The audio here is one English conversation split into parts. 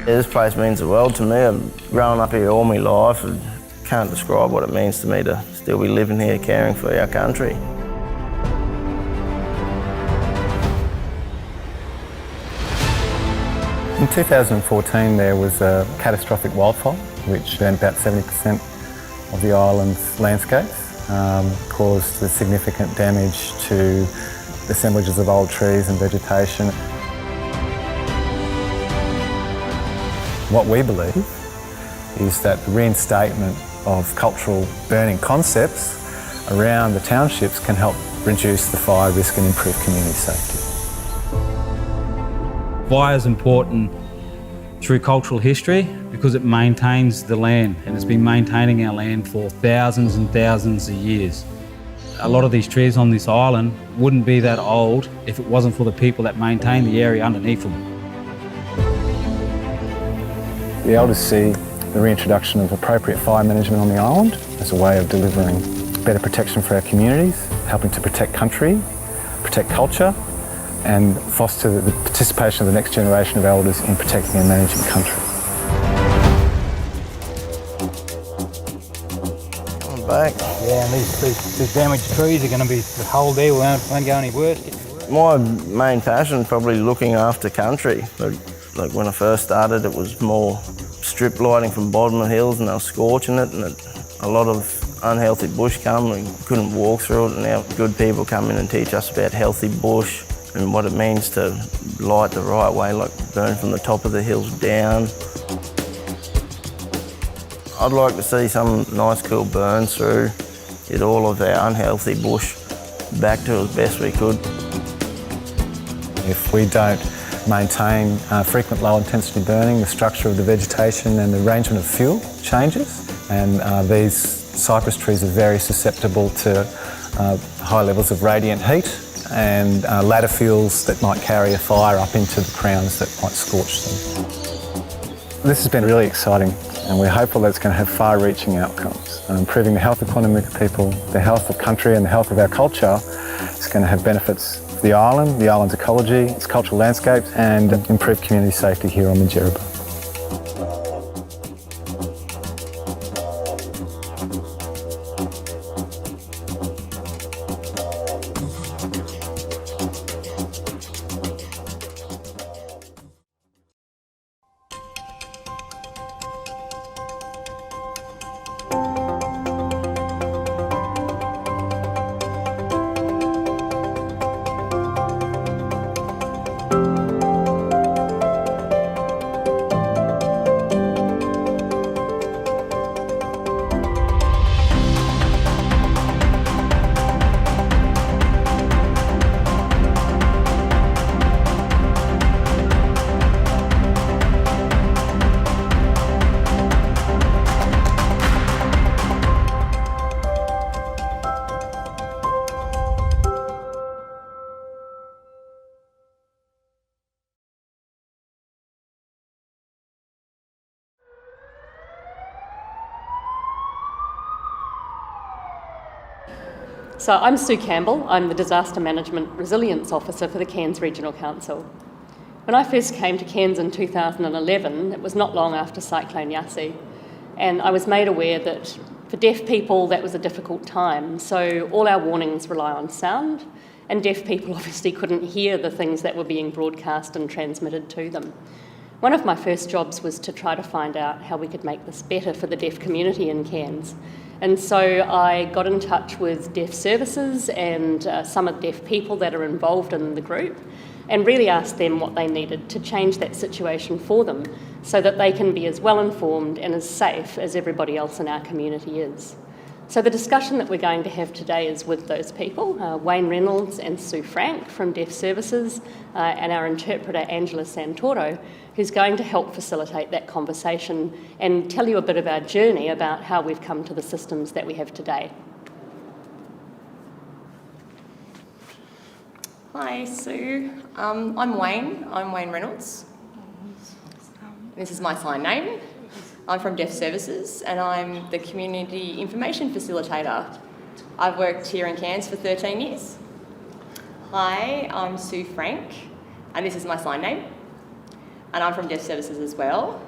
This place means the world to me. I've grown up here all my life and can't describe what it means to me to still be living here caring for our country. In 2014 there was a catastrophic wildfire which burned about 70% of the island's landscapes, caused significant damage to assemblages of old trees and vegetation. What we believe is that the reinstatement of cultural burning concepts around the townships can help reduce the fire risk and improve community safety. Fire is important through cultural history because it maintains the land, and it's been maintaining our land for thousands and thousands of years. A lot of these trees on this island wouldn't be that old if it wasn't for the people that maintain the area underneath them. The elders see the reintroduction of appropriate fire management on the island as a way of delivering better protection for our communities, helping to protect country, protect culture, and foster the participation of the next generation of elders in protecting and managing country. Come back. Yeah, and these damaged trees are going to be the whole day, won't go any worse. My main passion is probably looking after country. Like when I first started, it was more strip lighting from bottom of hills and they were scorching it, and a lot of unhealthy bush come and couldn't walk through it, and now good people come in and teach us about healthy bush and what it means to light the right way, like burn from the top of the hills down. I'd like to see some nice cool burns through, get all of our unhealthy bush back to as best we could. If we don't maintain frequent low intensity burning, the structure of the vegetation and the arrangement of fuel changes, and these cypress trees are very susceptible to high levels of radiant heat and ladder fuels that might carry a fire up into the crowns that might scorch them. This has been really exciting, and we're hopeful that it's going to have far-reaching outcomes. Improving the health economy of people, the health of country and the health of our culture. It's going to have benefits for the island's ecology, its cultural landscapes, and improve community safety here on Minjerribah. So I'm Sue Campbell. I'm the Disaster Management Resilience Officer for the Cairns Regional Council. When I first came to Cairns in 2011, it was not long after Cyclone Yassi, and I was made aware that for deaf people that was a difficult time. So all our warnings rely on sound, and deaf people obviously couldn't hear the things that were being broadcast and transmitted to them. One of my first jobs was to try to find out how we could make this better for the deaf community in Cairns. And so I got in touch with deaf services and some of the deaf people that are involved in the group, and really asked them what they needed to change that situation for them so that they can be as well informed and as safe as everybody else in our community is. So the discussion that we're going to have today is with those people, Wayne Reynolds and Sue Frank from Deaf Services, and our interpreter Angela Santoro, who's going to help facilitate that conversation and tell you a bit of our journey about how we've come to the systems that we have today. Hi Sue, I'm Wayne Reynolds. This is my sign name. I'm from Deaf Services and I'm the Community Information Facilitator. I've worked here in Cairns for 13 years. Hi, I'm Sue Frank and this is my sign name. and I'm from Deaf Services as well,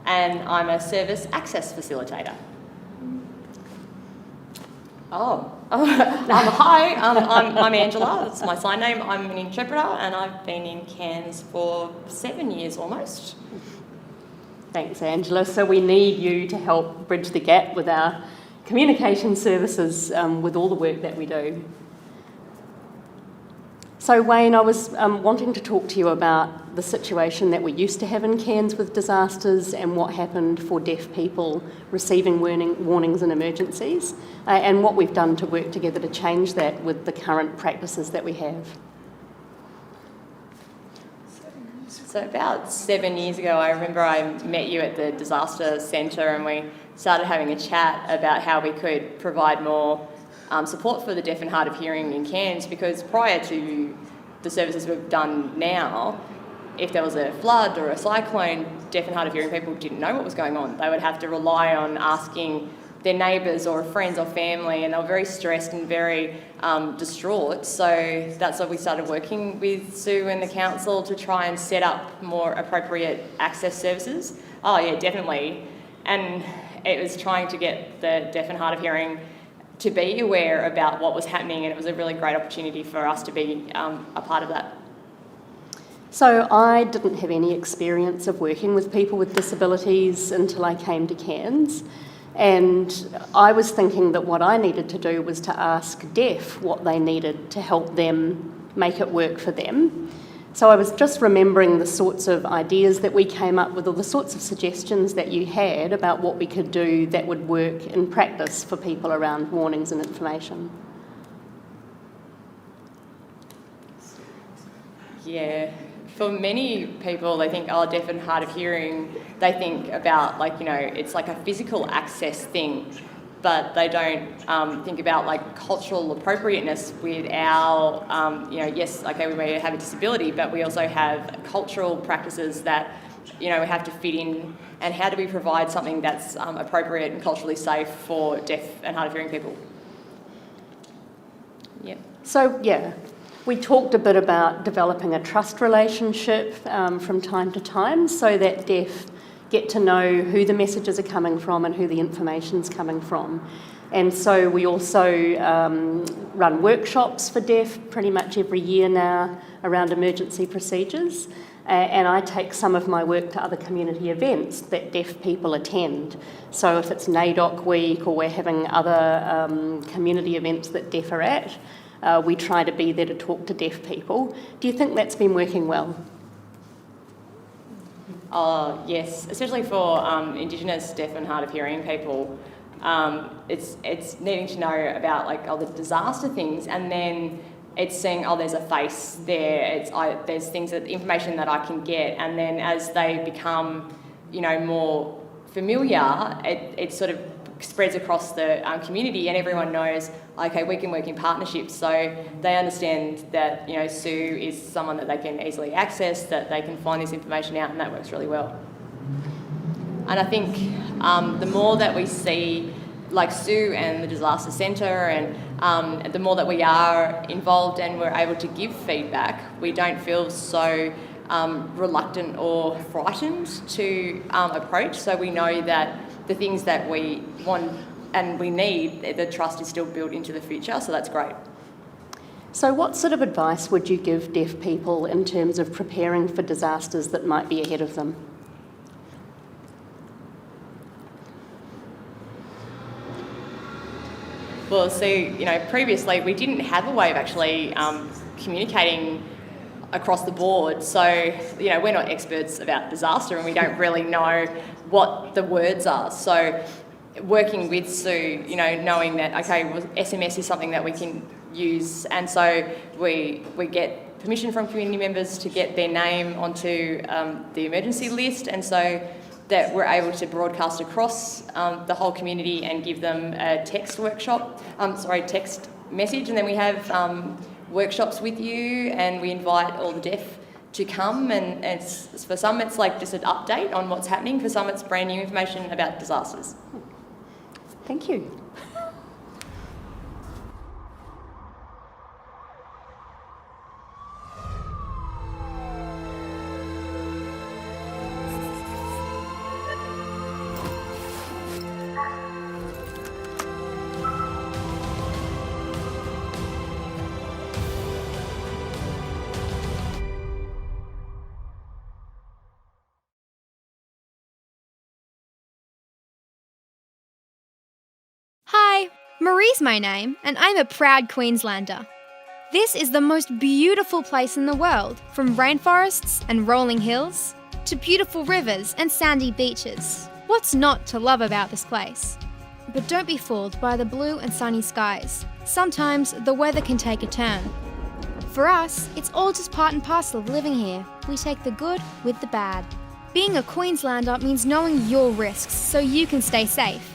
and I'm a service access facilitator. Hi, I'm Angela, that's my sign name. I'm an interpreter and I've been in Cairns for 7 years almost. Thanks, Angela. So we need you to help bridge the gap with our communication services with all the work that we do. So Wayne, I was wanting to talk to you about the situation that we used to have in Cairns with disasters and what happened for deaf people receiving warnings and emergencies, and what we've done to work together to change that with the current practices that we have. So about 7 years ago, I remember I met you at the Disaster Centre and we started having a chat about how we could provide more support for the deaf and hard of hearing in Cairns, because prior to the services we've done now, if there was a flood or a cyclone, deaf and hard of hearing people didn't know what was going on. They would have to rely on asking their neighbours or friends or family, and they were very stressed and very distraught. So that's why we started working with Sue and the council to try and set up more appropriate access services. Oh yeah, definitely. And it was trying to get the deaf and hard of hearing to be aware about what was happening, and it was a really great opportunity for us to be a part of that. So I didn't have any experience of working with people with disabilities until I came to Cairns, and I was thinking that what I needed to do was to ask deaf what they needed to help them make it work for them. So I was just remembering the sorts of ideas that we came up with, or the sorts of suggestions that you had about what we could do that would work in practice for people around warnings and information. Yeah, for many people, they think, oh, deaf and hard of hearing, they think about, like, you know, it's like a physical access thing, but they don't think about, like, cultural appropriateness with our, you know, yes, okay, we may have a disability, but we also have cultural practices that, you know, we have to fit in, and how do we provide something that's appropriate and culturally safe for deaf and hard of hearing people? Yeah. So, yeah, we talked a bit about developing a trust relationship from time to time so that deaf get to know who the messages are coming from and who the information's coming from. And so we also run workshops for deaf pretty much every year now around emergency procedures. And I take some of my work to other community events that deaf people attend. So if it's NAIDOC week or we're having other community events that deaf are at, we try to be there to talk to deaf people. Do you think that's been working well? Yes, especially for Indigenous deaf and hard of hearing people. It's needing to know about, like, the disaster things, and then it's seeing, there's a face there. There's information that I can get, and then as they become, you know, more familiar, it sort of spreads across the community, and everyone knows, okay, we can work in partnerships. So they understand that, you know, Sue is someone that they can easily access, that they can find this information out, and that works really well. And I think the more that we see, like Sue and the Disaster Centre, and the more that we are involved and we're able to give feedback, we don't feel so reluctant or frightened to approach. So we know that the things that we want and we need, the trust is still built into the future, so that's great. So what sort of advice would you give deaf people in terms of preparing for disasters that might be ahead of them? Well, so, you know, previously we didn't have a way of actually communicating across the board. So, you know, we're not experts about disaster and we don't really know what the words are. So working with Sue, you know, knowing that, okay, well, SMS is something that we can use, and so we get permission from community members to get their name onto the emergency list, and so that we're able to broadcast across the whole community and give them a text message, and then we have workshops with you, and we invite all the deaf to come, and it's, for some it's like just an update on what's happening, for some it's brand new information about disasters. Thank you. Marie's my name, and I'm a proud Queenslander. This is the most beautiful place in the world, from rainforests and rolling hills to beautiful rivers and sandy beaches. What's not to love about this place? But don't be fooled by the blue and sunny skies. Sometimes the weather can take a turn. For us, it's all just part and parcel of living here. We take the good with the bad. Being a Queenslander means knowing your risks so you can stay safe.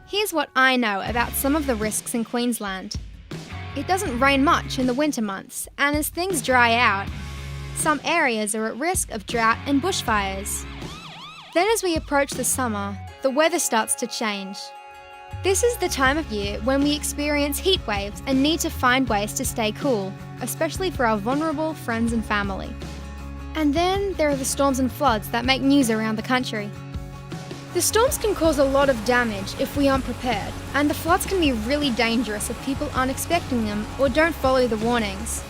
Here's what I know about some of the risks in Queensland. It doesn't rain much in the winter months, and as things dry out, some areas are at risk of drought and bushfires. Then as we approach the summer, the weather starts to change. This is the time of year when we experience heat waves and need to find ways to stay cool, especially for our vulnerable friends and family. And then there are the storms and floods that make news around the country. The storms can cause a lot of damage if we aren't prepared, and the floods can be really dangerous if people aren't expecting them or don't follow the warnings.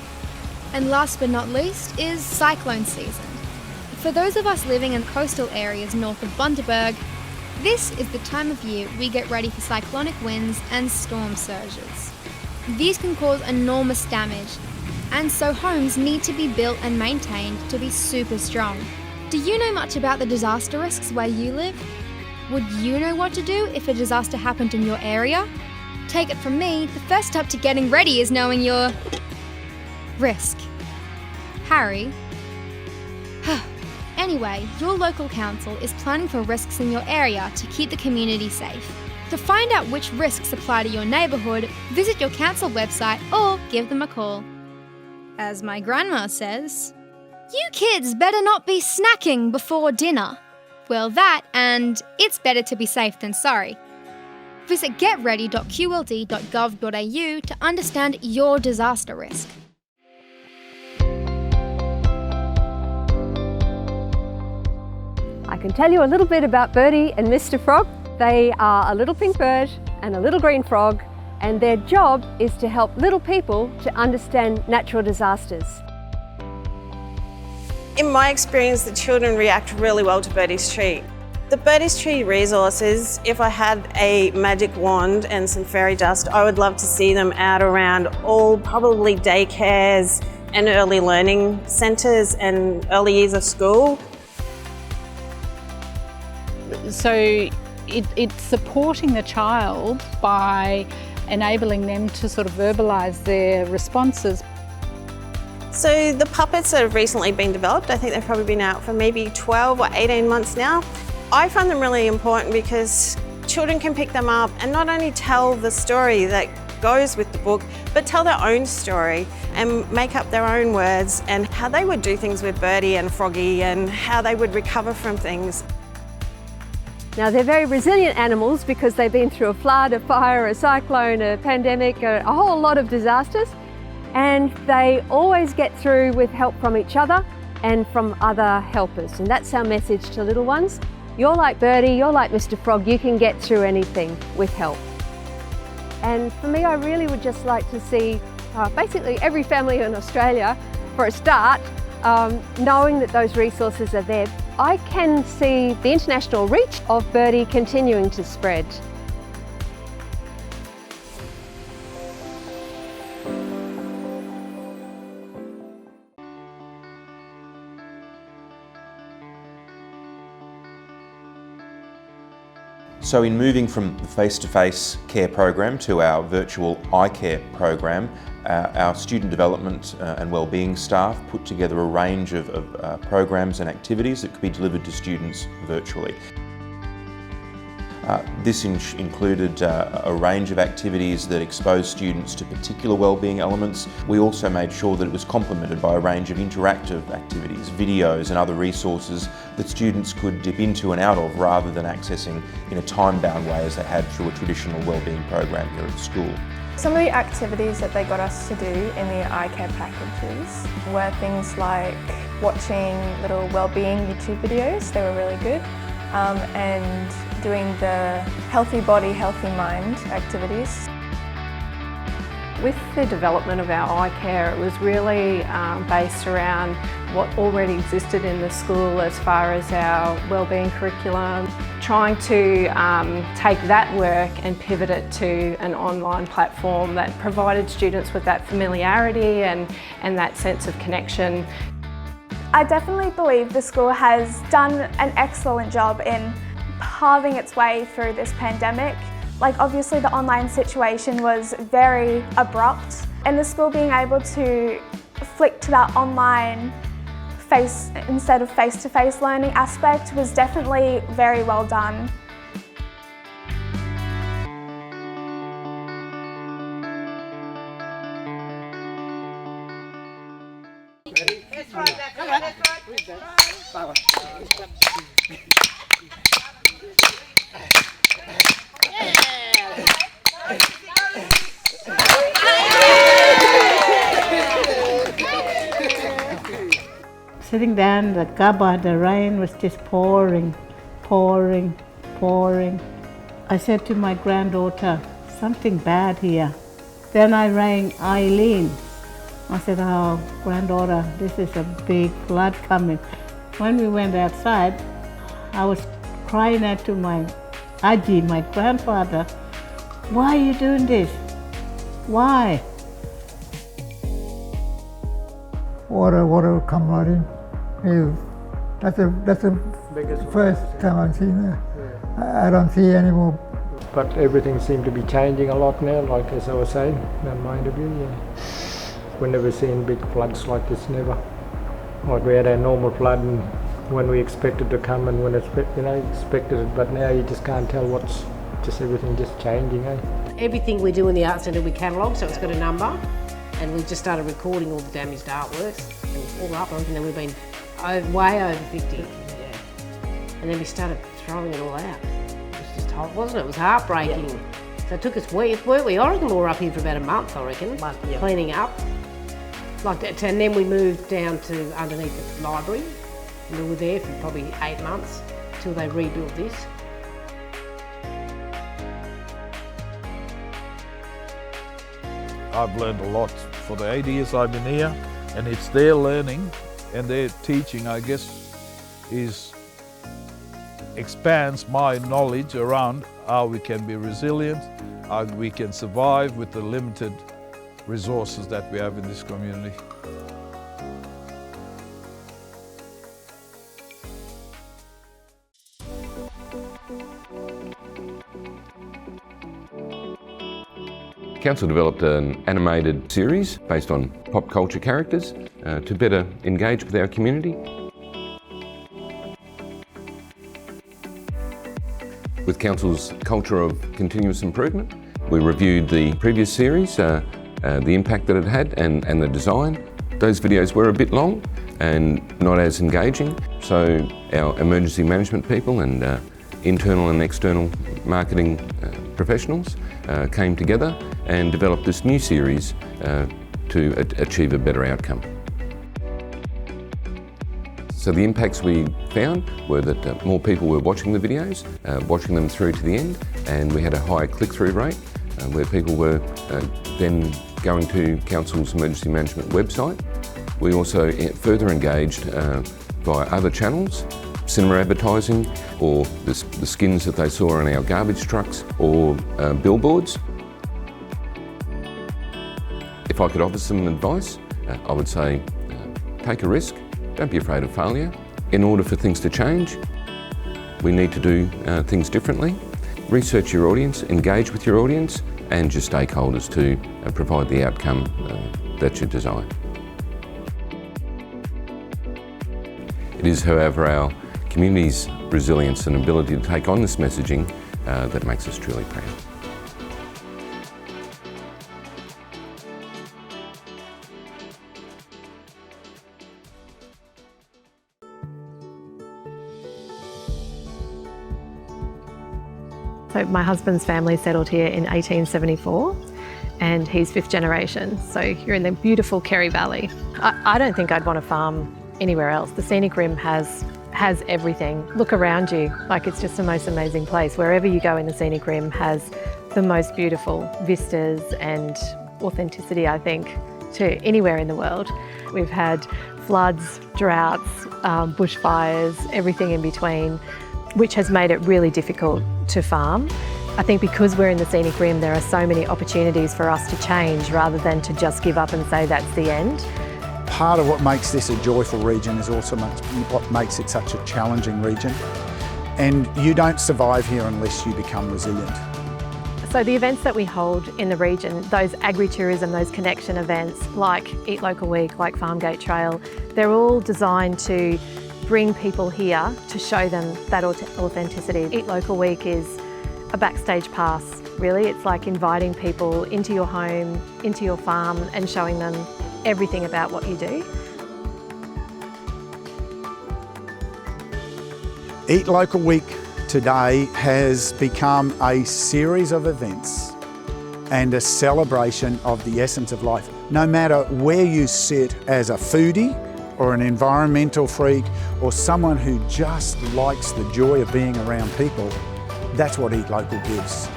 And last but not least is cyclone season. For those of us living in coastal areas north of Bundaberg, this is the time of year we get ready for cyclonic winds and storm surges. These can cause enormous damage, and so homes need to be built and maintained to be super strong. Do you know much about the disaster risks where you live? Would you know what to do if a disaster happened in your area? Take it from me, the first step to getting ready is knowing your risk. Harry? Anyway, your local council is planning for risks in your area to keep the community safe. To find out which risks apply to your neighbourhood, visit your council website or give them a call. As my grandma says, you kids better not be snacking before dinner. Well, that and it's better to be safe than sorry. Visit getready.qld.gov.au to understand your disaster risk. I can tell you a little bit about Birdie and Mr. Frog. They are a little pink bird and a little green frog, and their job is to help little people to understand natural disasters. In my experience, the children react really well to Birdie's Tree. The Birdie's Tree resources, if I had a magic wand and some fairy dust, I would love to see them out around all probably daycares and early learning centres and early years of school. So it's supporting the child by enabling them to sort of verbalise their responses. So the puppets that have recently been developed, I think they've probably been out for maybe 12 or 18 months now. I find them really important because children can pick them up and not only tell the story that goes with the book, but tell their own story and make up their own words and how they would do things with Birdie and Froggy and how they would recover from things. Now, they're very resilient animals because they've been through a flood, a fire, a cyclone, a pandemic, a whole lot of disasters, and they always get through with help from each other and from other helpers. And that's our message to little ones. You're like Birdie, you're like Mr. Frog, you can get through anything with help. And for me, I really would just like to see basically every family in Australia, for a start, knowing that those resources are there. I can see the international reach of Birdie continuing to spread. So in moving from the face-to-face care program to our virtual eye care program, our student development and wellbeing staff put together a range of programs and activities that could be delivered to students virtually. This included a range of activities that exposed students to particular wellbeing elements. We also made sure that it was complemented by a range of interactive activities, videos and other resources that students could dip into and out of rather than accessing in a time-bound way as they had through a traditional wellbeing program here at school. Some of the activities that they got us to do in the eye care packages were things like watching little wellbeing YouTube videos. They were really good. And doing the healthy body, healthy mind activities. With the development of our eye care, it was really based around what already existed in the school as far as our wellbeing curriculum, trying to take that work and pivot it to an online platform that provided students with that familiarity and that sense of connection. I definitely believe the school has done an excellent job in carving its way through this pandemic. Like, obviously the online situation was very abrupt, and the school being able to flick to that online instead of face-to-face learning aspect was definitely very well done. Sitting down in the cupboard, the rain was just pouring, pouring, pouring. I said to my granddaughter, something bad here. Then I rang Eileen. I said, oh, granddaughter, this is a big flood coming. When we went outside, I was crying out to my Aji, my grandfather, why are you doing this? Why? Water will come right in. That's the first time I've seen that. Yeah. I don't see any more. But everything seemed to be changing a lot now, like as I was saying, in my interview. Yeah. We've never seen big floods like this, never. Like we had our normal flood and when we expected to come and when expected it, but now you just can't tell what's just everything just changing. Everything we do in the Art Centre we catalogue, so it's got a number, and we've just started recording all the damaged artworks and all up, and then we've been way over 50. Yeah. And then we started throwing it all out. It was just hot, wasn't it? It was heartbreaking. Yeah. So it took us weeks, weren't we? I reckon we were up here for about a month, I reckon, cleaning up. Like that, and then we moved down to underneath the library. We were there for probably 8 months till they rebuilt this. I've learned a lot for the 8 years I've been here, and it's their learning and their teaching, I guess, expands my knowledge around how we can be resilient, how we can survive with the limited resources that we have in this community. Council developed an animated series based on pop culture characters to better engage with our community. With Council's culture of continuous improvement, we reviewed the previous series, the impact that it had and the design. Those videos were a bit long and not as engaging, so our emergency management people and internal and external marketing professionals came together and developed this new series to achieve a better outcome. So the impacts we found were that more people were watching the videos, watching them through to the end, and we had a high click-through rate where people were then going to Council's emergency management website. We also further engaged via other channels, cinema advertising, or the skins that they saw on our garbage trucks or billboards. If I could offer some advice, I would say take a risk, don't be afraid of failure. In order for things to change, we need to do things differently. Research your audience, engage with your audience and your stakeholders to provide the outcome that you desire. It is, however, our community's resilience and ability to take on this messaging that makes us truly proud. So my husband's family settled here in 1874 and he's 5th generation. So you're in the beautiful Kerry Valley. I don't think I'd want to farm anywhere else. The scenic rim has everything. Look around you, like it's just the most amazing place. Wherever you go in the scenic rim has the most beautiful vistas and authenticity, I think, to anywhere in the world. We've had floods, droughts, bushfires, everything in between, which has made it really difficult to farm. I think because we're in the scenic rim, there are so many opportunities for us to change rather than to just give up and say that's the end. Part of what makes this a joyful region is also what makes it such a challenging region. And you don't survive here unless you become resilient. So the events that we hold in the region, those agritourism, those connection events like Eat Local Week, like Farmgate Trail, they're all designed to bring people here to show them that authenticity. Eat Local Week is a backstage pass, really. It's like inviting people into your home, into your farm and showing them everything about what you do. Eat Local Week today has become a series of events and a celebration of the essence of life. No matter where you sit as a foodie or an environmental freak or someone who just likes the joy of being around people, that's what Eat Local gives.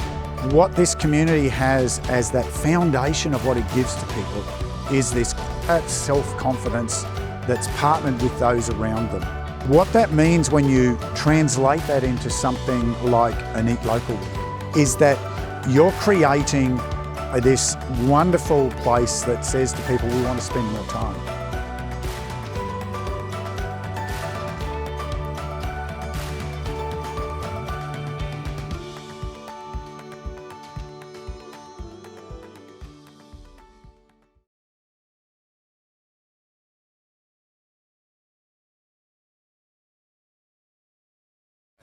What this community has as that foundation of what it gives to people is this self-confidence that's partnered with those around them. What that means when you translate that into something like an Eat Local is that you're creating this wonderful place that says to people, we want to spend more time.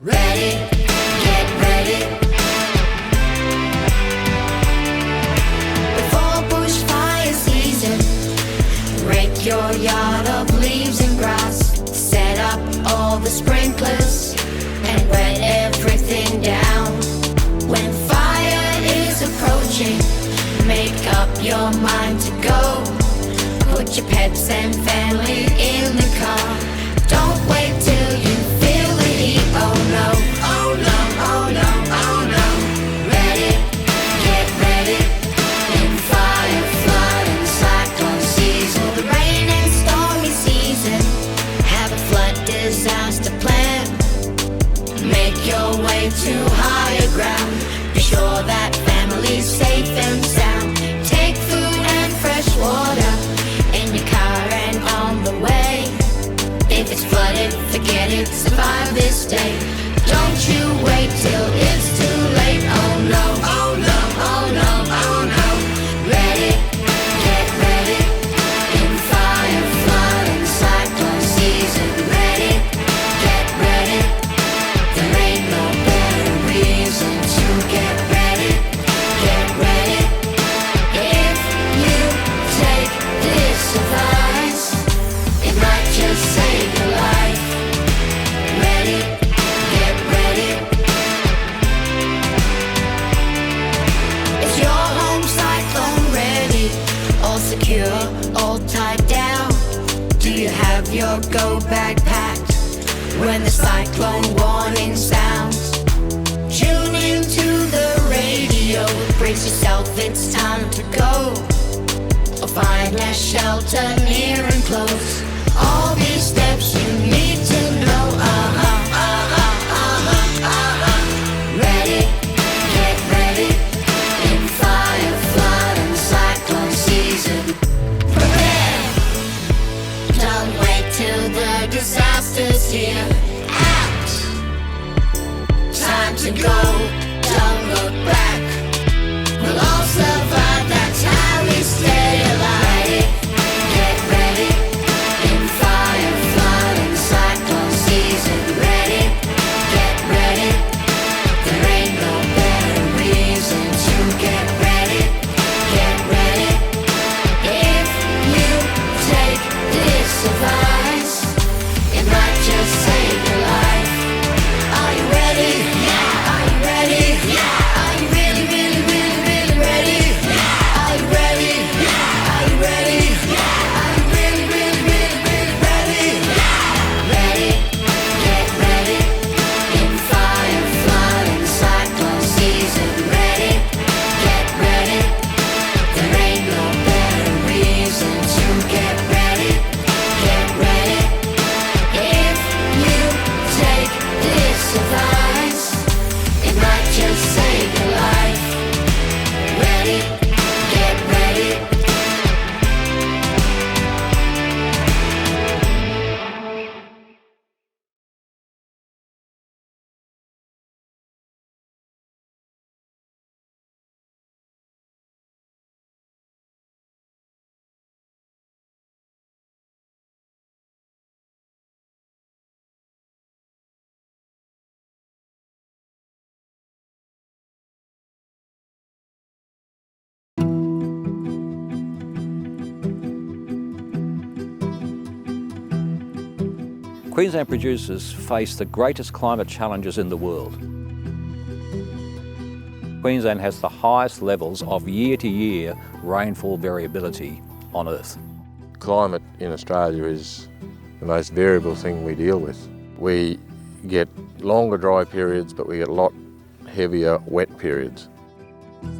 Ready, get ready. Before bushfire season, rake your yard of leaves and grass. Set up all the sprinklers and wet everything down. When fire is approaching, make up your mind to go. Put your pets and family in the car. Don't wait till you feel the heat. Oh no, oh no, oh no, oh no. Ready, get ready. In fire, flood and cyclone season, the rain and stormy season. Have a flood disaster plan. Make your way to higher ground. Be sure that family's safe and sound. Take food and fresh water in your car and on the way. If it's flooded, forget it, survive this day. Don't you wait till it's too late. Oh no, oh no, oh no, oh no. Ready, get ready. In fire, flood and cyclone season. Ready, get ready. There ain't no better reason to get ready. Get ready. If you take this advice, it might just save your life. Ready, get ready. Is your home cyclone ready? All secure, all tied down? Do you have your go bag packed when the cyclone warning sounds? Tune into the radio, brace yourself, it's time to go. Or find a shelter near and close. All these steps you need to know. Ready, get ready. In fire, flood and cyclone season. Prepare. Don't wait till the disaster's here. Act. Time to go. Don't look back. We'll all survive. That's how we stay alive. Ready, get ready. In fire, flood and cyclone season. Ready, get ready. There ain't no better reason to get ready. Get ready. If you take this advice, it might just save your life. Are you ready? Yeah. Are you ready? Queensland producers face the greatest climate challenges in the world. Queensland has the highest levels of year-to-year rainfall variability on Earth. Climate in Australia is the most variable thing we deal with. We get longer dry periods, but we get a lot heavier wet periods.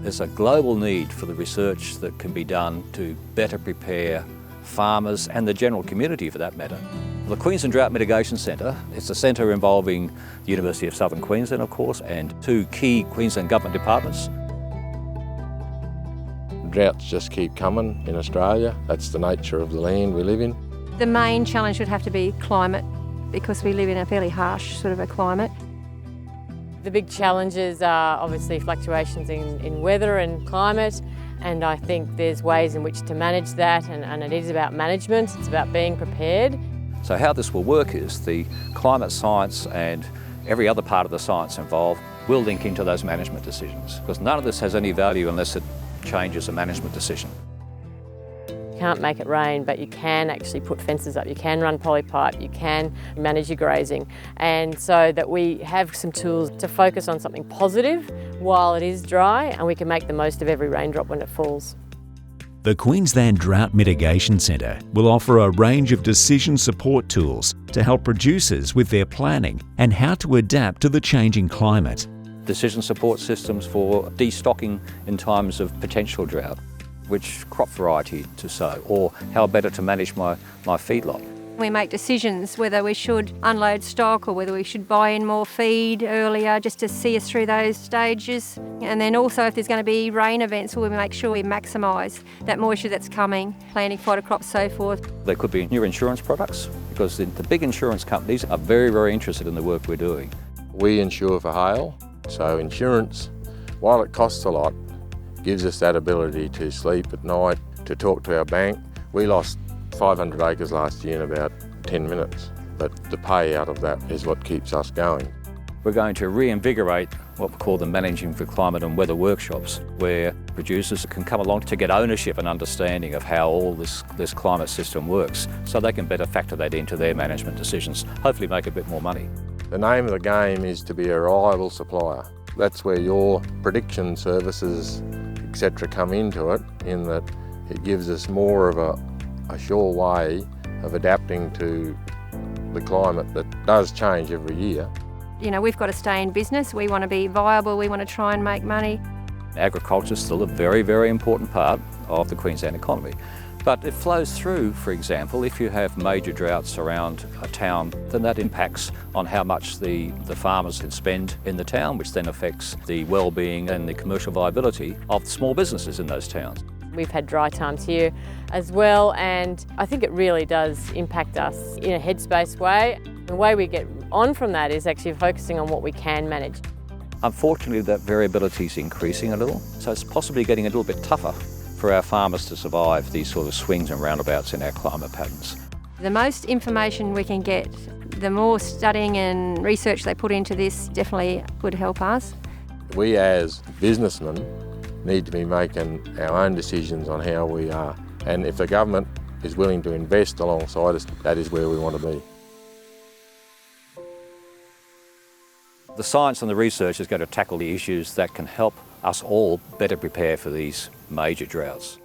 There's a global need for the research that can be done to better prepare farmers and the general community for that matter. The Queensland Drought Mitigation Centre, it's a centre involving the University of Southern Queensland, of course, and 2 key Queensland government departments. Droughts just keep coming in Australia. That's the nature of the land we live in. The main challenge would have to be climate, because we live in a fairly harsh sort of a climate. The big challenges are obviously fluctuations in weather and climate, and I think there's ways in which to manage that, and it is about management, it's about being prepared. So how this will work is the climate science and every other part of the science involved will link into those management decisions, because none of this has any value unless it changes a management decision. You can't make it rain, but you can actually put fences up, you can run polypipe, you can manage your grazing, and so that we have some tools to focus on something positive while it is dry, and we can make the most of every raindrop when it falls. The Queensland Drought Mitigation Centre will offer a range of decision support tools to help producers with their planning and how to adapt to the changing climate. Decision support systems for destocking in times of potential drought, which crop variety to sow, or how better to manage my feedlot. We make decisions whether we should unload stock or whether we should buy in more feed earlier, just to see us through those stages. And then also if there's going to be rain events, we make sure we maximise that moisture that's coming, planting fodder crops, so forth. There could be new insurance products, because the big insurance companies are very, very interested in the work we're doing. We insure for hail, so insurance, while it costs a lot, gives us that ability to sleep at night, to talk to our bank. We lost 500 acres last year in about 10 minutes, but the pay out of that is what keeps us going. We're going to reinvigorate what we call the Managing for Climate and Weather workshops, where producers can come along to get ownership and understanding of how all this climate system works, so they can better factor that into their management decisions, hopefully make a bit more money. The name of the game is to be a reliable supplier. That's where your prediction services, etc. come into it, in that it gives us more of a sure way of adapting to the climate that does change every year. You know, we've got to stay in business, we want to be viable, we want to try and make money. Agriculture is still a very, very important part of the Queensland economy. But it flows through, for example, if you have major droughts around a town, then that impacts on how much the farmers can spend in the town, which then affects the well-being and the commercial viability of the small businesses in those towns. We've had dry times here as well, and I think it really does impact us in a headspace way. The way we get on from that is actually focusing on what we can manage. Unfortunately, that variability is increasing a little, so it's possibly getting a little bit tougher for our farmers to survive these sort of swings and roundabouts in our climate patterns. The most information we can get, the more studying and research they put into this definitely would help us. We as businessmen need to be making our own decisions on how we are, and if the government is willing to invest alongside us, that is where we want to be. The science and the research is going to tackle the issues that can help us all better prepare for these major droughts.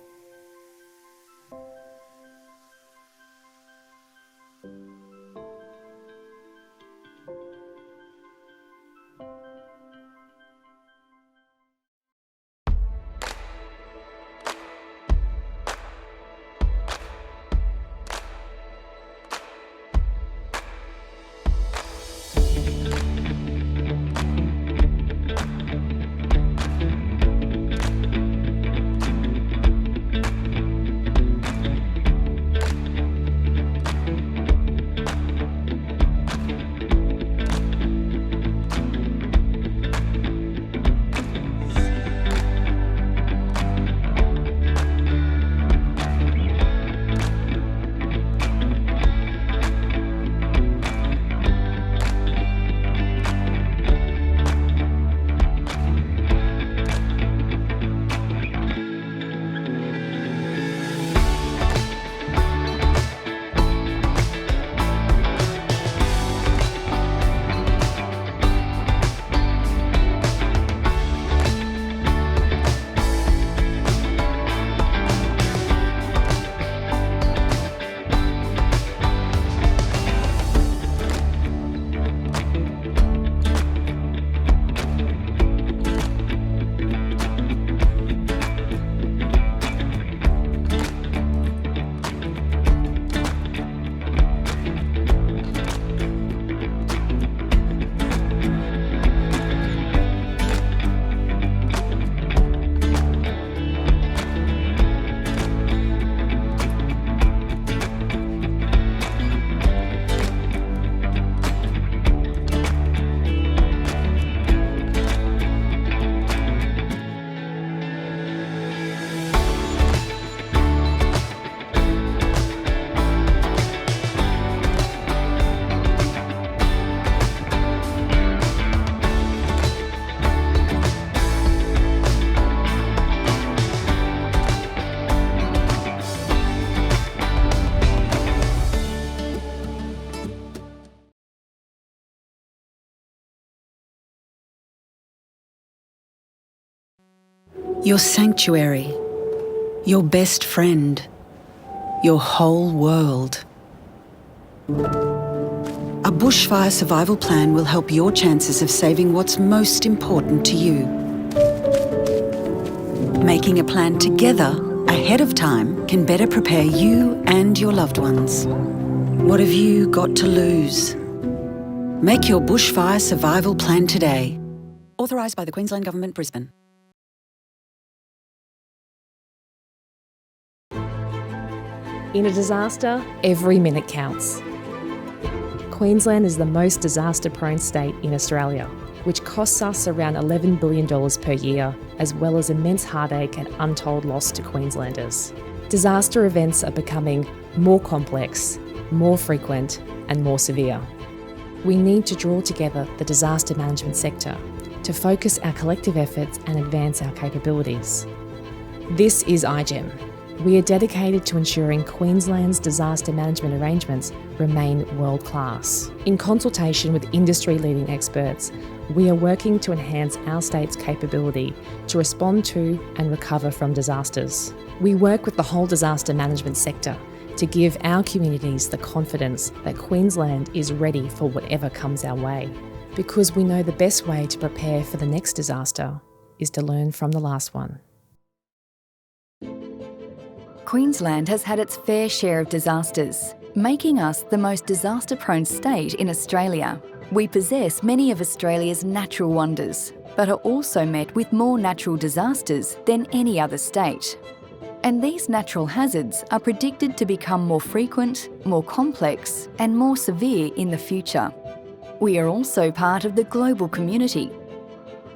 Your sanctuary, your best friend, your whole world. A bushfire survival plan will help your chances of saving what's most important to you. Making a plan together ahead of time can better prepare you and your loved ones. What have you got to lose? Make your bushfire survival plan today. Authorised by the Queensland Government, Brisbane. In a disaster, every minute counts. Queensland is the most disaster-prone state in Australia, which costs us around $11 billion per year, as well as immense heartache and untold loss to Queenslanders. Disaster events are becoming more complex, more frequent, and more severe. We need to draw together the disaster management sector to focus our collective efforts and advance our capabilities. This is iGEM. We are dedicated to ensuring Queensland's disaster management arrangements remain world-class. In consultation with industry-leading experts, we are working to enhance our state's capability to respond to and recover from disasters. We work with the whole disaster management sector to give our communities the confidence that Queensland is ready for whatever comes our way, because we know the best way to prepare for the next disaster is to learn from the last one. Queensland has had its fair share of disasters, making us the most disaster-prone state in Australia. We possess many of Australia's natural wonders, but are also met with more natural disasters than any other state. And these natural hazards are predicted to become more frequent, more complex, and more severe in the future. We are also part of the global community.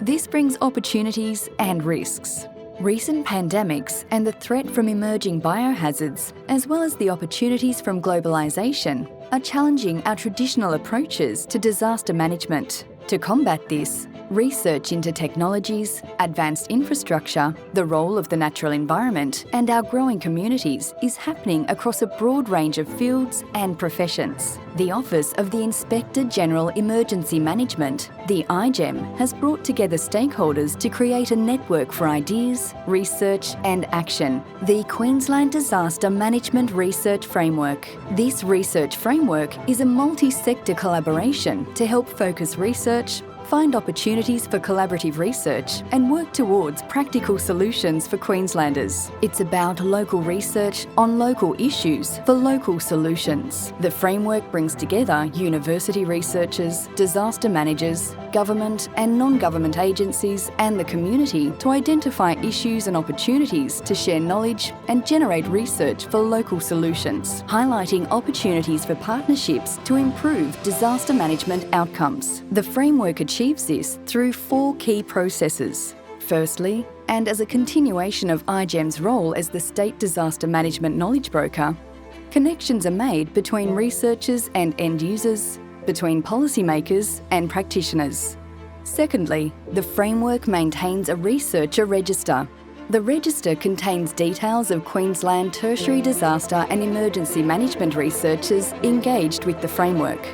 This brings opportunities and risks. Recent pandemics and the threat from emerging biohazards, as well as the opportunities from globalisation, are challenging our traditional approaches to disaster management. To combat this, research into technologies, advanced infrastructure, the role of the natural environment, and our growing communities is happening across a broad range of fields and professions. The Office of the Inspector General Emergency Management, the iGEM, has brought together stakeholders to create a network for ideas, research and action. The Queensland Disaster Management Research Framework. This research framework is a multi-sector collaboration to help focus research, find opportunities for collaborative research and work towards practical solutions for Queenslanders. It's about local research on local issues for local solutions. The framework brings together university researchers, disaster managers, government and non-government agencies and the community to identify issues and opportunities to share knowledge and generate research for local solutions, highlighting opportunities for partnerships to improve disaster management outcomes. The framework achieves this through 4 key processes. Firstly, and as a continuation of iGEM's role as the State Disaster Management Knowledge Broker, connections are made between researchers and end users, between policymakers and practitioners. Secondly, the framework maintains a researcher register. The register contains details of Queensland tertiary disaster and emergency management researchers engaged with the framework.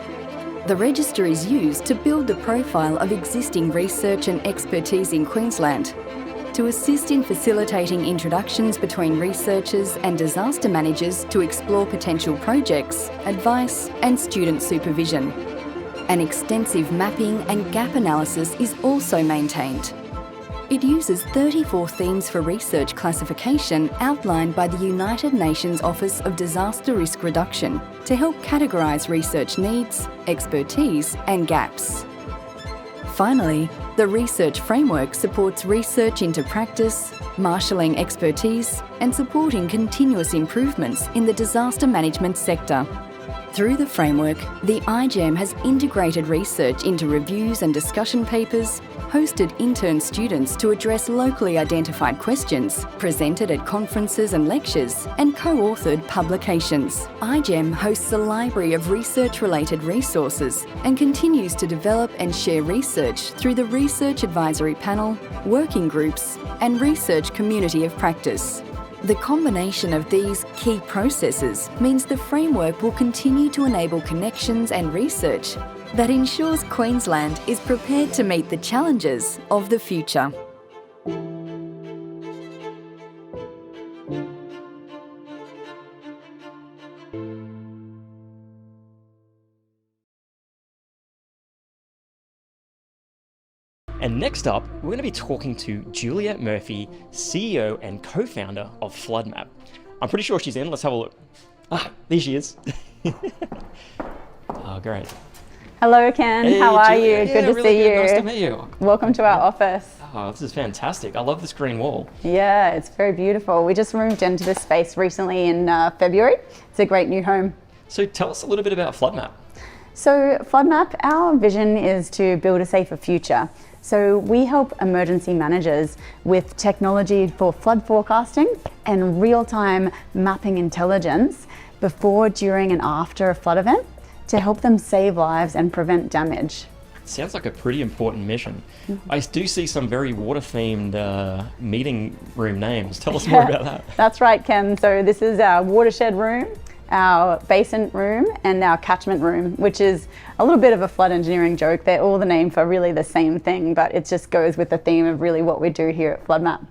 The register is used to build the profile of existing research and expertise in Queensland, to assist in facilitating introductions between researchers and disaster managers to explore potential projects, advice and student supervision. An extensive mapping and gap analysis is also maintained. It uses 34 themes for research classification outlined by the United Nations Office of Disaster Risk Reduction to help categorise research needs, expertise and gaps. Finally, the research framework supports research into practice, marshalling expertise and supporting continuous improvements in the disaster management sector. Through the framework, the iGEM has integrated research into reviews and discussion papers, hosted intern students to address locally identified questions, presented at conferences and lectures, and co-authored publications. iGEM hosts a library of research-related resources and continues to develop and share research through the Research Advisory Panel, working groups, and research community of practice. The combination of these key processes means the framework will continue to enable connections and research that ensures Queensland is prepared to meet the challenges of the future. And next up, we're going to be talking to Juliet Murphy, CEO and co-founder of FloodMap. I'm pretty sure she's in. Let's have a look. Ah, there she is. Oh, great. Hello, Ken. Hey, how are Juliet. you? Yeah, Good to really see good. you. Nice to meet you. Welcome to our office. Oh, this is fantastic. I love this green wall. Yeah, it's very beautiful. We just moved into this space recently in February. It's a great new home. So tell us a little bit about FloodMap. So FloodMap, our vision is to build a safer future. So we help emergency managers with technology for flood forecasting and real-time mapping intelligence before, during and after a flood event to help them save lives and prevent damage. Sounds like a pretty important mission. I do see some very water-themed meeting room names. Tell us more about that. That's right, Ken. So this is our watershed room, our basin room, and our catchment room, which is a little bit of a flood engineering joke. They're all the name for really the same thing, but it just goes with the theme of really what we do here at FloodMap.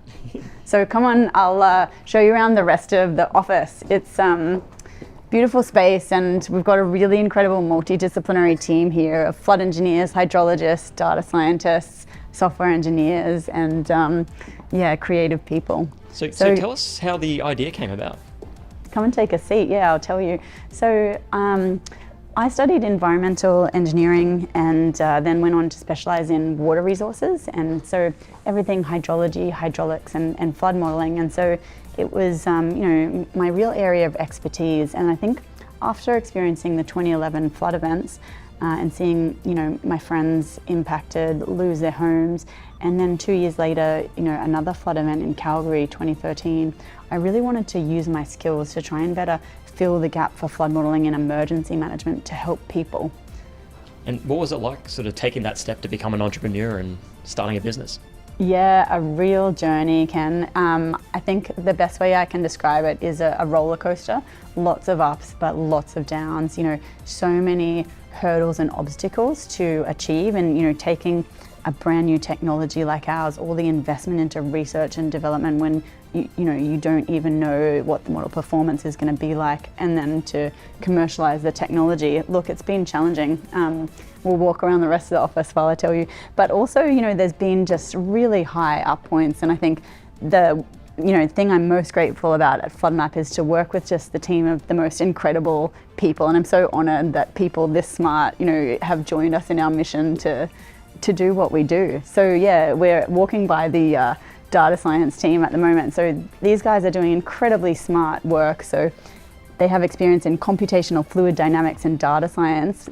So come on, I'll show you around the rest of the office. It's beautiful space, and we've got a really incredible multidisciplinary team here of flood engineers, hydrologists, data scientists, software engineers, and creative people. So tell us how the idea came about. Come and take a seat. Yeah, I'll tell you. So I studied environmental engineering and then went on to specialize in water resources, and so everything hydrology, hydraulics, and flood modeling. And so it was my real area of expertise. And I think after experiencing the 2011 flood events and seeing my friends impacted lose their homes, and then 2 years later another flood event in Calgary 2013, I really wanted to use my skills to try and better fill the gap for flood modelling and emergency management to help people. And what was it like sort of taking that step to become an entrepreneur and starting a business? Yeah, a real journey, Ken. I think the best way I can describe it is a roller coaster. Lots of ups, but lots of downs. So many hurdles and obstacles to achieve, and taking a brand new technology like ours, all the investment into research and development when you don't even know what the model performance is going to be like, and then to commercialize the technology. Look, it's been challenging. We'll walk around the rest of the office while I tell you. But also, there's been just really high up points, and I think the thing I'm most grateful about at FloodMap is to work with just the team of the most incredible people, and I'm so honoured that people this smart, have joined us in our mission to do what we do. So yeah, we're walking by the data science team at the moment. So these guys are doing incredibly smart work. So they have experience in computational fluid dynamics and data science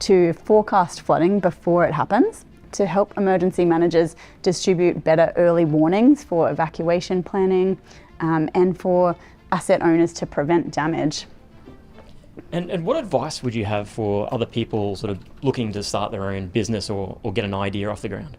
to forecast flooding before it happens, to help emergency managers distribute better early warnings for evacuation planning, and for asset owners to prevent damage. And what advice would you have for other people sort of looking to start their own business or get an idea off the ground?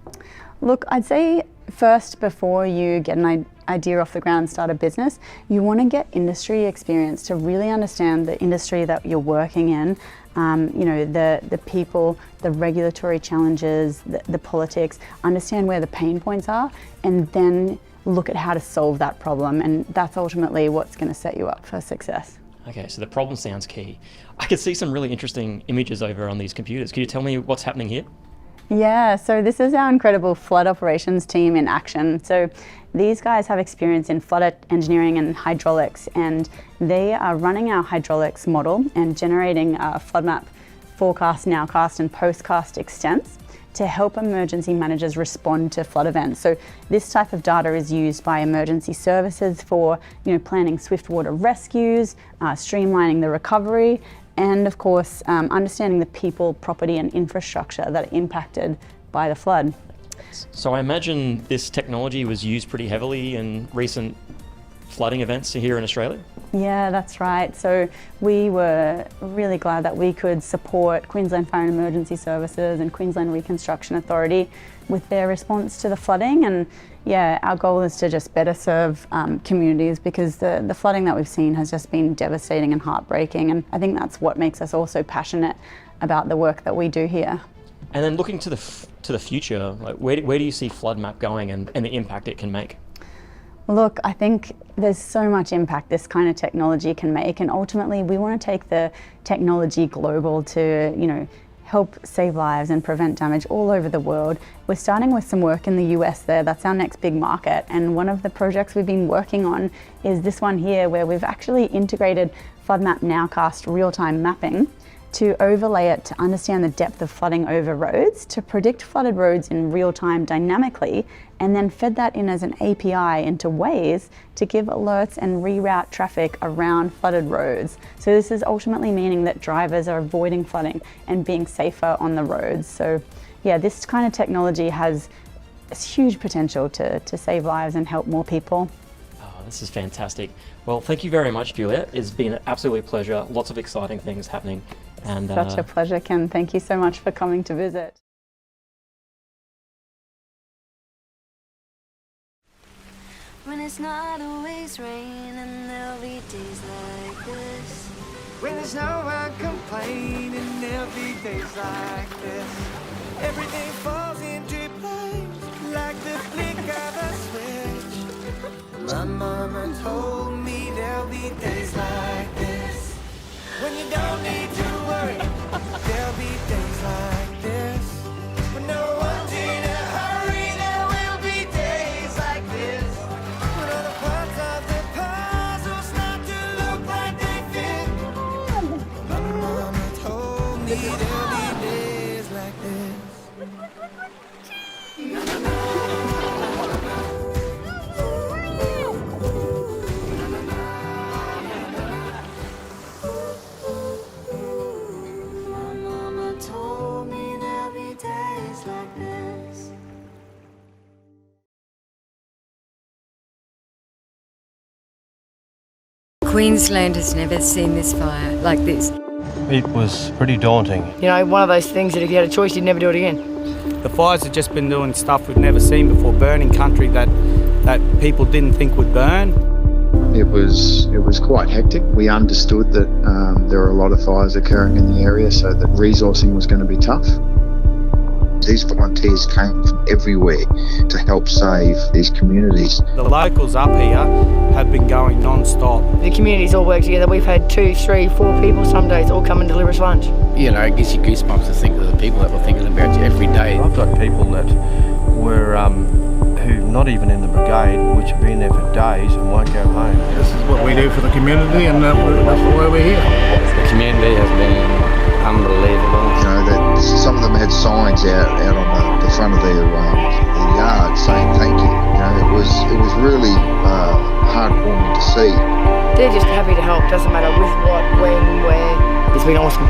Look, I'd say first, before you get an idea off the ground and start a business, you want to get industry experience to really understand the industry that you're working in, the people, the regulatory challenges, the politics, understand where the pain points are, and then look at how to solve that problem. And that's ultimately what's going to set you up for success. Okay, so the problem sounds key. I could see some really interesting images over on these computers. Can you tell me what's happening here? Yeah, so this is our incredible flood operations team in action. So these guys have experience in flood engineering and hydraulics, and they are running our hydraulics model and generating FloodMap forecast, nowcast and postcast extents to help emergency managers respond to flood events. So this type of data is used by emergency services for planning swift water rescues, streamlining the recovery, and of course understanding the people, property and infrastructure that are impacted by the flood. So I imagine this technology was used pretty heavily in recent flooding events here in Australia? Yeah, that's right. So we were really glad that we could support Queensland Fire and Emergency Services and Queensland Reconstruction Authority with their response to the flooding. And yeah, our goal is to just better serve communities, because the flooding that we've seen has just been devastating and heartbreaking. And I think that's what makes us all so passionate about the work that we do here. And then looking to the future, like where do you see FloodMap going and the impact it can make? Look, I think there's so much impact this kind of technology can make, and ultimately we want to take the technology global to, help save lives and prevent damage all over the world. We're starting with some work in the US there. That's our next big market. And one of the projects we've been working on is this one here, where we've actually integrated FloodMap Nowcast real-time mapping to overlay it to understand the depth of flooding over roads, to predict flooded roads in real time dynamically, and then fed that in as an API into Waze to give alerts and reroute traffic around flooded roads. So this is ultimately meaning that drivers are avoiding flooding and being safer on the roads. So yeah, this kind of technology has huge potential to save lives and help more people. Oh, this is fantastic. Well, thank you very much, Juliet. It's been an absolute pleasure. Lots of exciting things happening. And Such a pleasure, Ken. Thank you so much for coming to visit. When it's not always rain and there'll be days like this. When there's no one complaining, there'll be days like this. Everything falls into place like the flick of a switch. My mama told me there'll be days like this. When you don't need to worry, there'll be days like this. When no one's in a hurry, there will be days like this. When all the parts of the puzzle start to look like they fit. My mama told me there'll be days like this. Queensland has never seen this fire like this. It was pretty daunting. You know, one of those things that if you had a choice, you'd never do it again. The fires have just been doing stuff we've never seen before, burning country that people didn't think would burn. It was quite hectic. We understood that there were a lot of fires occurring in the area, so that resourcing was going to be tough. These volunteers came from everywhere to help save these communities. The locals up here have been going non-stop. The communities all work together. We've had 2, 3, 4 people some days all come and deliver us lunch. You know, it gives you goosebumps to think of the people that were thinking about you every day. I've got people that were who not even in the brigade, which have been there for days and won't go home. This is what we do for the community, and that's why we're here. The community has been unbelievable. You know, that some of them had signs out on the front of their yard saying thank you. You know, it was really heartwarming to see. They're just happy to help. Doesn't matter with what, when, where. It's been awesome.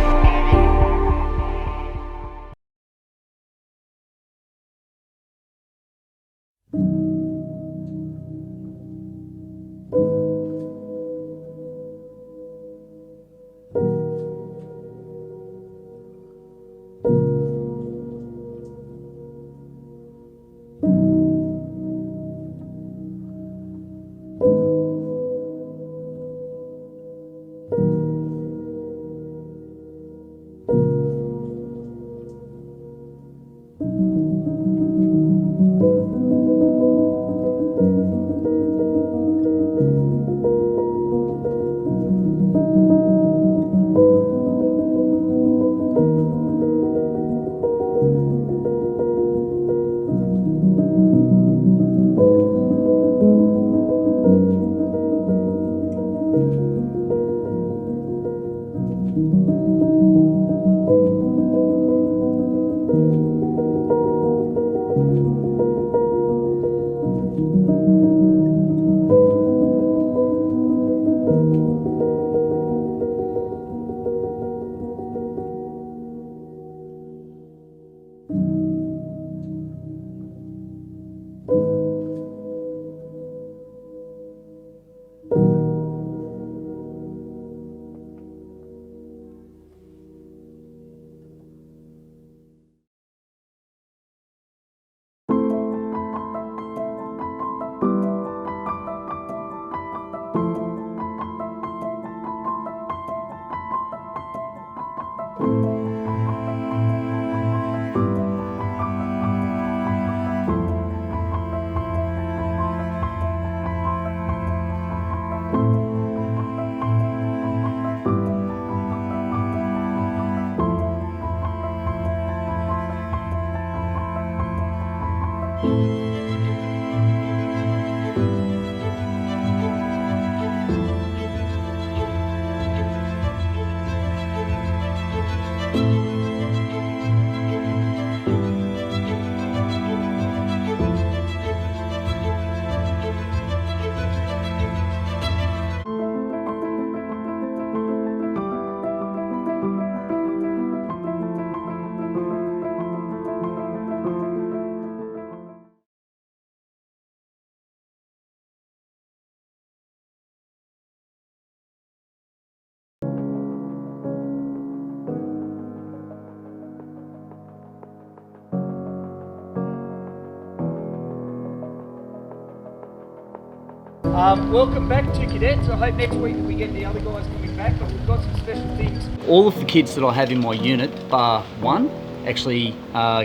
Welcome back to cadets. I hope next week we get the other guys coming back, but we've got some special things. All of the kids that I have in my unit, bar one, actually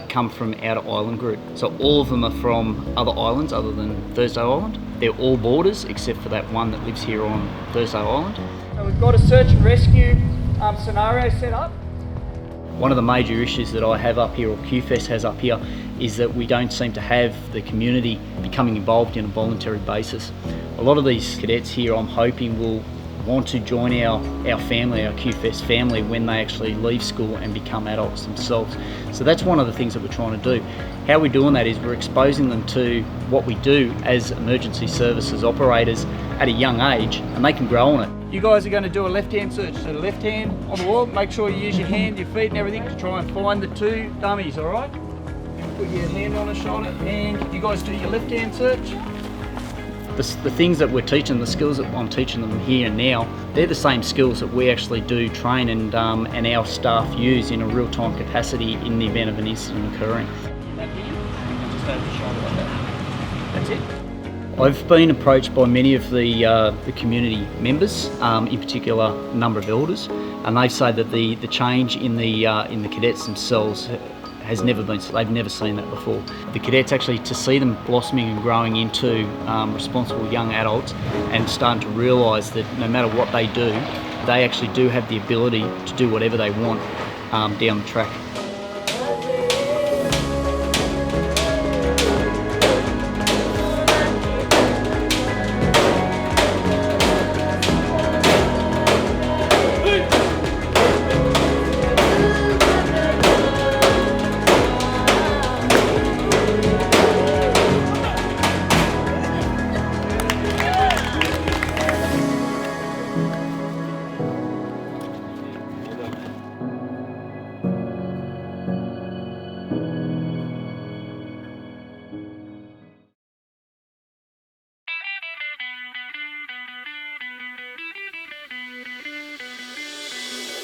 come from Outer Island group. So all of them are from other islands other than Thursday Island. They're all boarders except for that one that lives here on Thursday Island. So we've got a search and rescue scenario set up. One of the major issues that I have up here, or QFES has up here, is that we don't seem to have the community becoming involved in a voluntary basis. A lot of these cadets here, I'm hoping, will want to join our family, our QFES family, when they actually leave school and become adults themselves. So that's one of the things that we're trying to do. How we're doing that is we're exposing them to what we do as emergency services operators at a young age, and they can grow on it. You guys are going to do a left-hand search. So the left hand on the wall, make sure you use your hand, your feet and everything to try and find the two dummies, all right? Put your hand on the shoulder and you guys do your left-hand search. The things that we're teaching, the skills that I'm teaching them here and now, they're the same skills that we actually do train and our staff use in a real-time capacity in the event of an incident occurring. Just over the shoulder like that. That's it. I've been approached by many of the community members, in particular a number of elders, and they say that the change in the cadets themselves has never been, they've never seen that before. The cadets actually, to see them blossoming and growing into responsible young adults and starting to realise that no matter what they do, they actually do have the ability to do whatever they want down the track.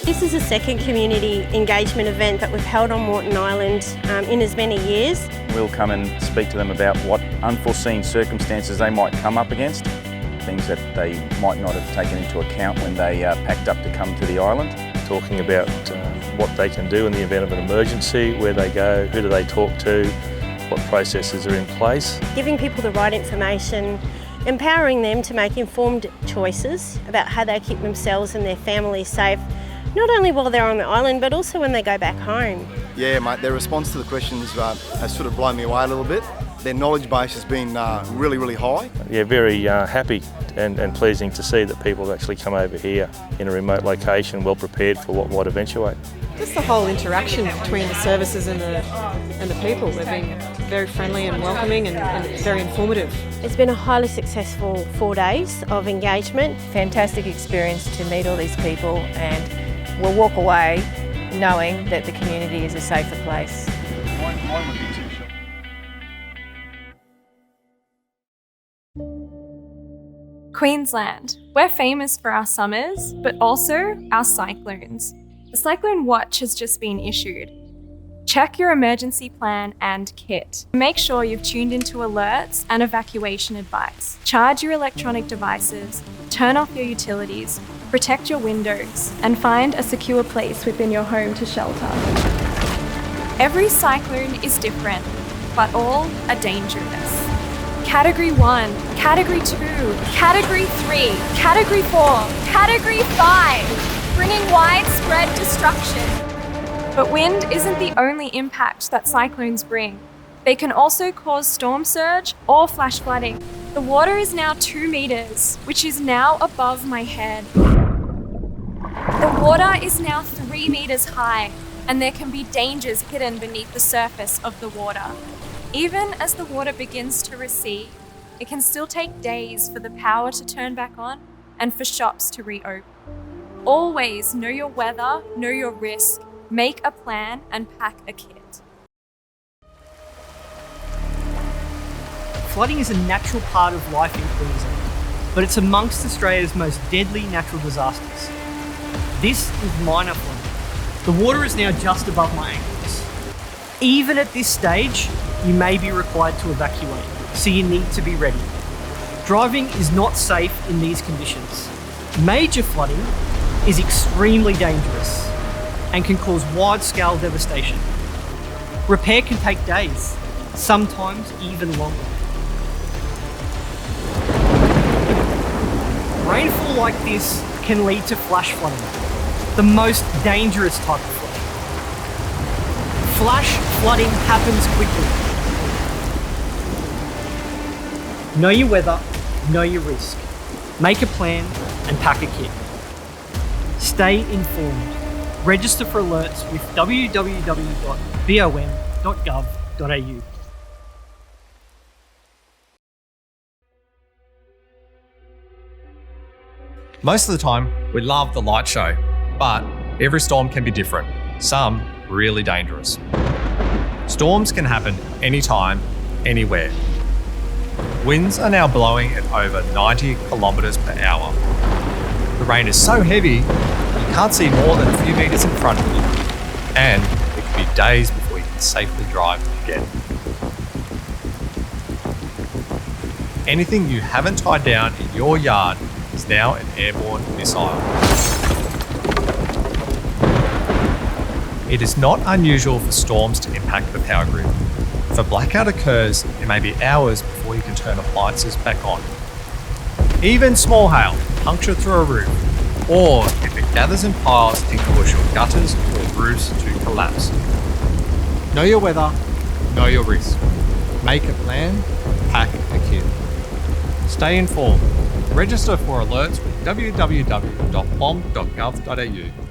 This is the second community engagement event that we've held on Moreton Island in as many years. We'll come and speak to them about what unforeseen circumstances they might come up against, things that they might not have taken into account when they packed up to come to the island. Talking about what they can do in the event of an emergency, where they go, who do they talk to, what processes are in place. Giving people the right information, empowering them to make informed choices about how they keep themselves and their families safe, not only while they're on the island, but also when they go back home. Yeah, mate, their response to the questions has sort of blown me away a little bit. Their knowledge base has been really, really high. Yeah, very happy and pleasing to see that people have actually come over here in a remote location, well prepared for what might eventuate. Just the whole interaction between the services and the people. They've been very friendly and welcoming and very informative. It's been a highly successful 4 days of engagement. Fantastic experience to meet all these people, and we'll walk away knowing that the community is a safer place. Queensland. We're famous for our summers, but also our cyclones. The Cyclone Watch has just been issued. Check your emergency plan and kit. Make sure you've tuned into alerts and evacuation advice. Charge your electronic devices, turn off your utilities, protect your windows, and find a secure place within your home to shelter. Every cyclone is different, but all are dangerous. Category 1, Category 2, Category 3, Category 4, Category 5, bringing widespread destruction. But wind isn't the only impact that cyclones bring. They can also cause storm surge or flash flooding. The water is now 2 meters, which is now above my head. The water is now 3 meters high, and there can be dangers hidden beneath the surface of the water. Even as the water begins to recede, it can still take days for the power to turn back on and for shops to reopen. Always know your weather, know your risk, make a plan and pack a kit. Flooding is a natural part of life in Queensland, but it's amongst Australia's most deadly natural disasters. This is minor flooding. The water is now just above my ankles. Even at this stage, you may be required to evacuate, so you need to be ready. Driving is not safe in these conditions. Major flooding is extremely dangerous and can cause wide-scale devastation. Repair can take days, sometimes even longer. Rainfall like this can lead to flash flooding, the most dangerous type of flooding. Flash flooding happens quickly. Know your weather, know your risk. Make a plan and pack a kit. Stay informed. Register for alerts with www.bom.gov.au. Most of the time, we love the light show, but every storm can be different, some really dangerous. Storms can happen anytime, anywhere. Winds are now blowing at over 90 kilometres per hour. The rain is so heavy, you can't see more than a few metres in front of you, and it can be days before you can safely drive again. Anything you haven't tied down in your yard is now an airborne missile. It is not unusual for storms to impact the power grid. If a blackout occurs, it may be hours before you can turn appliances back on. Even small hail can puncture through a roof, or if it gathers in piles, it can cause your gutters or roofs to collapse. Know your weather, know your risk. Make a plan, pack a kit. Stay informed. Register for alerts with www.bom.gov.au.